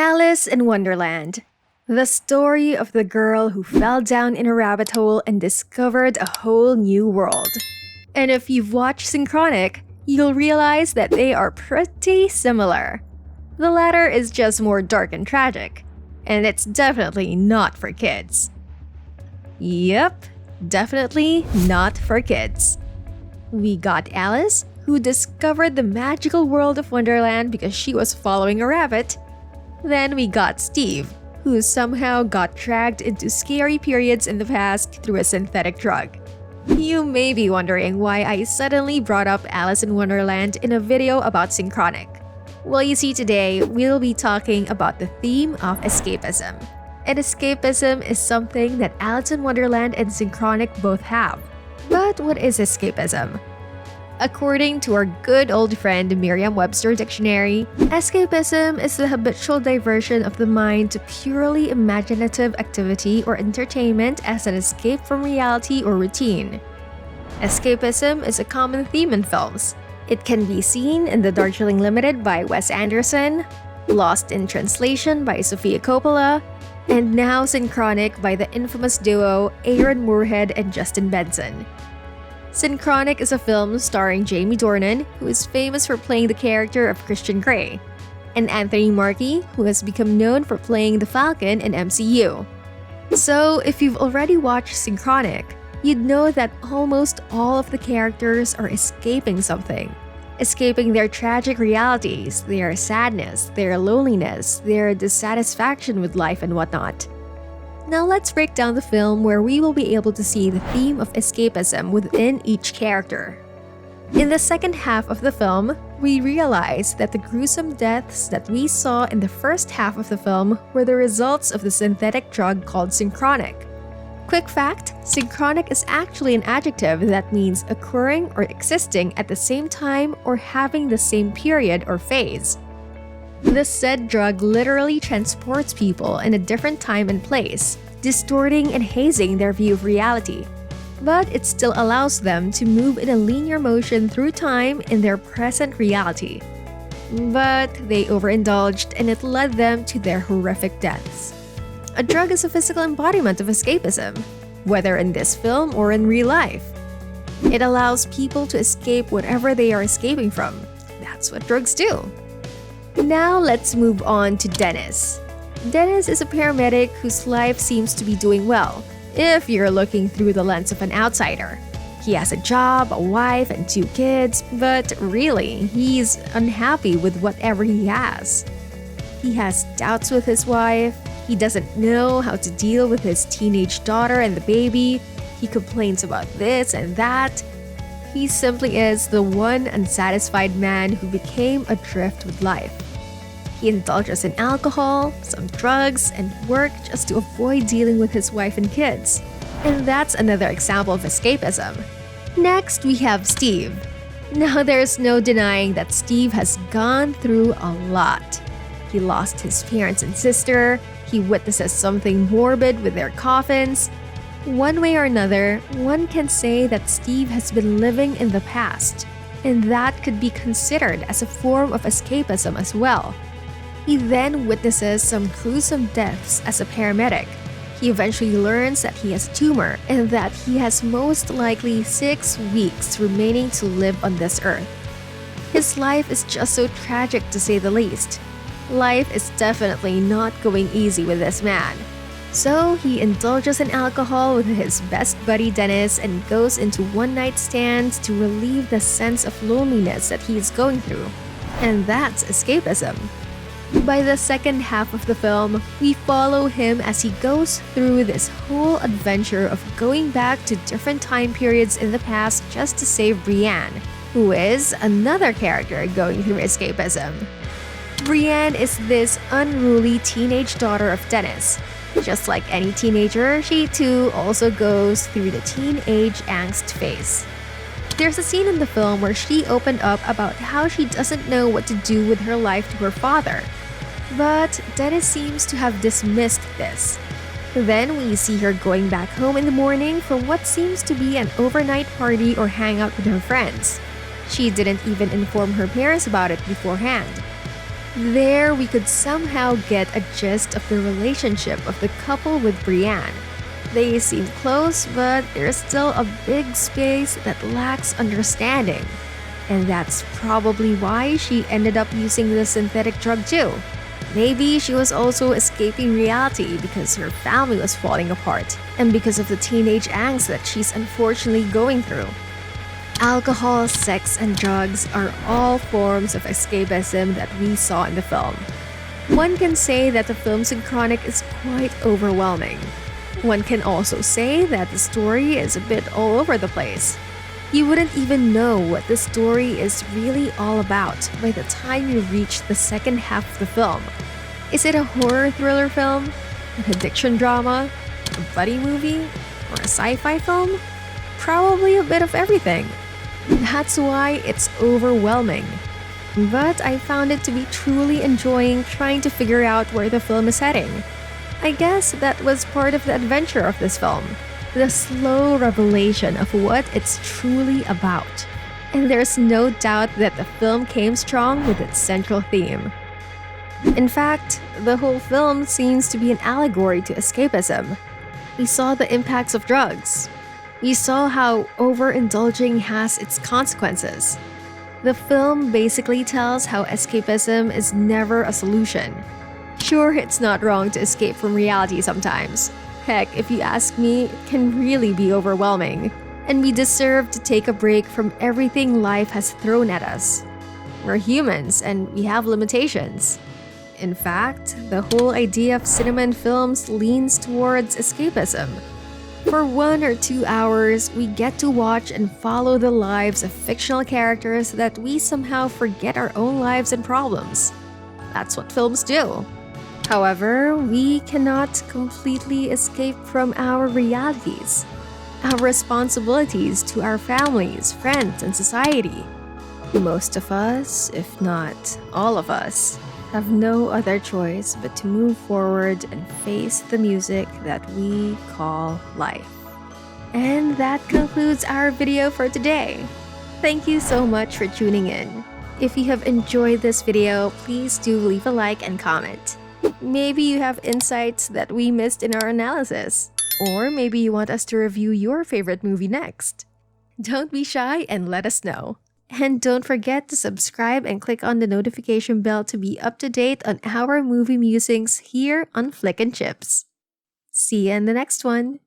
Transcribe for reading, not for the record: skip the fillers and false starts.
Alice in Wonderland. The story of the girl who fell down in a rabbit hole and discovered a whole new world. And if you've watched Synchronic, you'll realize that they are pretty similar. The latter is just more dark and tragic, and it's definitely not for kids. Yep, definitely not for kids. We got Alice, who discovered the magical world of Wonderland because she was following a rabbit. Then we got Steve, who somehow got dragged into scary periods in the past through a synthetic drug. You may be wondering why I suddenly brought up Alice in Wonderland in a video about Synchronic. Well, you see, today we'll be talking about the theme of escapism. And escapism is something that Alice in Wonderland and Synchronic both have. But what is escapism? According to our good old friend Merriam-Webster Dictionary, escapism is the habitual diversion of the mind to purely imaginative activity or entertainment as an escape from reality or routine. Escapism is a common theme in films. It can be seen in The Darjeeling Limited by Wes Anderson, Lost in Translation by Sofia Coppola, and now Synchronic by the infamous duo Aaron Moorhead and Justin Benson. Synchronic is a film starring Jamie Dornan, who is famous for playing the character of Christian Grey, and Anthony Mackie, who has become known for playing the Falcon in MCU. So, if you've already watched Synchronic, you'd know that almost all of the characters are escaping something. Escaping their tragic realities, their sadness, their loneliness, their dissatisfaction with life and whatnot. Now let's break down the film where we will be able to see the theme of escapism within each character. In the second half of the film, we realize that the gruesome deaths that we saw in the first half of the film were the results of the synthetic drug called Synchronic. Quick fact, synchronic is actually an adjective that means occurring or existing at the same time or having the same period or phase. The said drug literally transports people in a different time and place, distorting and hazing their view of reality. But it still allows them to move in a linear motion through time in their present reality. But they overindulged and it led them to their horrific deaths. A drug is a physical embodiment of escapism, whether in this film or in real life. It allows people to escape whatever they are escaping from. That's what drugs do. Now let's move on to Dennis. Dennis is a paramedic whose life seems to be doing well, if you're looking through the lens of an outsider. He has a job, a wife, and 2 kids, but really, he's unhappy with whatever he has. He has doubts with his wife, he doesn't know how to deal with his teenage daughter and the baby, he complains about this and that. He simply is the one unsatisfied man who became adrift with life. He indulges in alcohol, some drugs, and work just to avoid dealing with his wife and kids. And that's another example of escapism. Next, we have Steve. Now, there's no denying that Steve has gone through a lot. He lost his parents and sister, he witnesses something morbid with their coffins. One way or another, one can say that Steve has been living in the past, and that could be considered as a form of escapism as well. He then witnesses some gruesome deaths as a paramedic. He eventually learns that he has a tumor and that he has most likely 6 weeks remaining to live on this earth. His life is just so tragic to say the least. Life is definitely not going easy with this man. So he indulges in alcohol with his best buddy Dennis and goes into one-night stands to relieve the sense of loneliness that he is going through. And that's escapism. By the second half of the film, we follow him as he goes through this whole adventure of going back to different time periods in the past just to save Brienne, who is another character going through escapism. Brienne is this unruly teenage daughter of Dennis. Just like any teenager, she too also goes through the teenage angst phase. There's a scene in the film where she opened up about how she doesn't know what to do with her life to her father. But Dennis seems to have dismissed this. Then we see her going back home in the morning for what seems to be an overnight party or hangout with her friends. She didn't even inform her parents about it beforehand. There, we could somehow get a gist of the relationship of the couple with Brienne. They seem close, but there's still a big space that lacks understanding. And that's probably why she ended up using the synthetic drug too. Maybe she was also escaping reality because her family was falling apart, and because of the teenage angst that she's unfortunately going through. Alcohol, sex, and drugs are all forms of escapism that we saw in the film. One can say that the film Synchronic is quite overwhelming. One can also say that the story is a bit all over the place. You wouldn't even know what the story is really all about by the time you reach the second half of the film. Is it a horror thriller film? An addiction drama? A buddy movie? Or a sci-fi film? Probably a bit of everything. That's why it's overwhelming. But I found it to be truly enjoying trying to figure out where the film is heading. I guess that was part of the adventure of this film. The slow revelation of what it's truly about. And there's no doubt that the film came strong with its central theme. In fact, the whole film seems to be an allegory to escapism. We saw the impacts of drugs. We saw how overindulging has its consequences. The film basically tells how escapism is never a solution. Sure, it's not wrong to escape from reality sometimes. Heck, if you ask me, it can really be overwhelming. And we deserve to take a break from everything life has thrown at us. We're humans and we have limitations. In fact, the whole idea of cinema and films leans towards escapism. For 1 or 2 hours, we get to watch and follow the lives of fictional characters that we somehow forget our own lives and problems. That's what films do. However, we cannot completely escape from our realities, our responsibilities to our families, friends, and society. Most of us, if not all of us, have no other choice but to move forward and face the music that we call life. And that concludes our video for today. Thank you so much for tuning in. If you have enjoyed this video, please do leave a like and comment. Maybe you have insights that we missed in our analysis. Or maybe you want us to review your favorite movie next. Don't be shy and let us know. And don't forget to subscribe and click on the notification bell to be up to date on our movie musings here on Flick and Chips. See you in the next one!